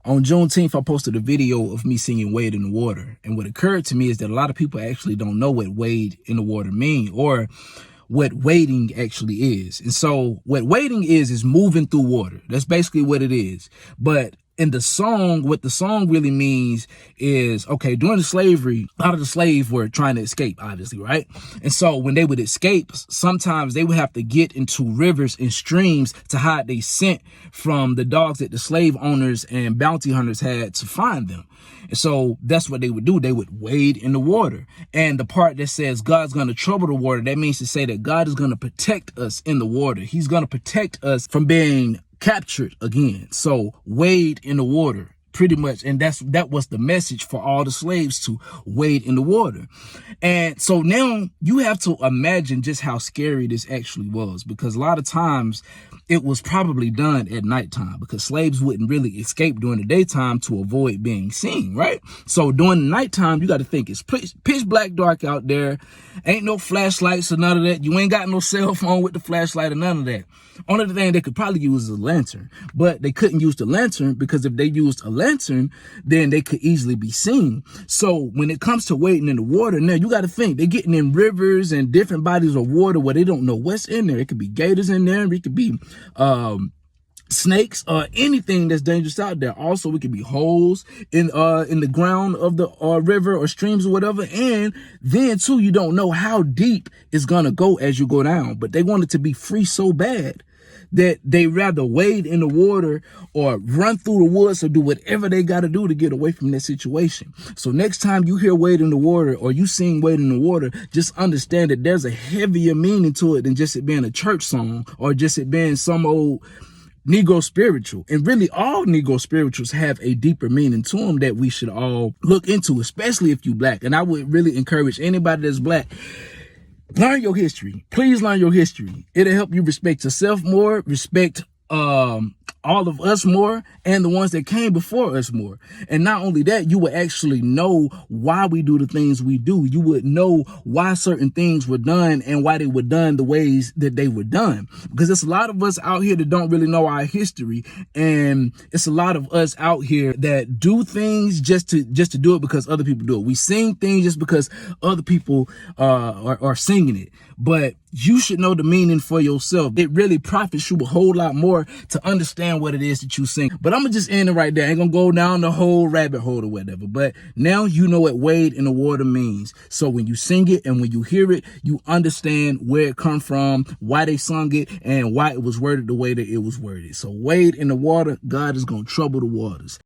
On Juneteenth, I posted a video of me singing Wade in the Water. And what occurred to me is that a lot of people actually don't know what Wade in the Water mean or what wading actually is. And so what wading is moving through water. That's basically what it is. But in the song, what the song really means is, okay, during the slavery, a lot of the slaves were trying to escape, obviously, right? And so when they would escape, sometimes they would have to get into rivers and streams to hide their scent from the dogs that the slave owners and bounty hunters had to find them. And so that's what they would do. They would wade in the water. And the part that says God's going to trouble the water, that means to say that God is going to protect us in the water. He's going to protect us from being captured again. So wade in the water, pretty much. And that was the message for all the slaves, to wade in the water. And so now you have to imagine just how scary this actually was, because a lot of times it was probably done at nighttime, because slaves wouldn't really escape during the daytime to avoid being seen, right? So during the nighttime, you got to think it's pitch black dark out there. Ain't no flashlights or none of that. You ain't got no cell phone with the flashlight or none of that. Only thing they could probably use is a lantern, but they couldn't use the lantern, because if they used a lantern, then they could easily be seen. So when it comes to wading in the water, now you got to think they're getting in rivers and different bodies of water where they don't know what's in there. It could be gators in there. It could be snakes or anything that's dangerous out there. Also, it could be holes in the ground of the river or streams or whatever. And then too, you don't know how deep it's gonna go as you go down. But they want it to be free so bad that they rather wade in the water or run through the woods or do whatever they got to do to get away from that situation. So next time you hear wade in the water or you sing wade in the water, just understand that there's a heavier meaning to it than just it being a church song or just it being some old Negro spiritual. And really all Negro spirituals have a deeper meaning to them that we should all look into, especially if you black. And I would really encourage anybody that's black, learn your history. Please learn your history. It'll help you respect yourself more, respect all of us more, and the ones that came before us more. And not only that, you would actually know why we do the things we do. You would know why certain things were done and why they were done the ways that they were done. Because there's a lot of us out here that don't really know our history, and it's a lot of us out here that do things just to do it because other people do it. We sing things just because other people are singing it. But you should know the meaning for yourself. It really profits you a whole lot more to understand what it is that you sing. But I'm gonna just end it right there. I ain't gonna go down the whole rabbit hole or whatever. But now you know what wade in the water means. So when you sing it and when you hear it, you understand where it come from, why they sung it, and why it was worded the way that it was worded. So wade in the water, God is gonna trouble the waters.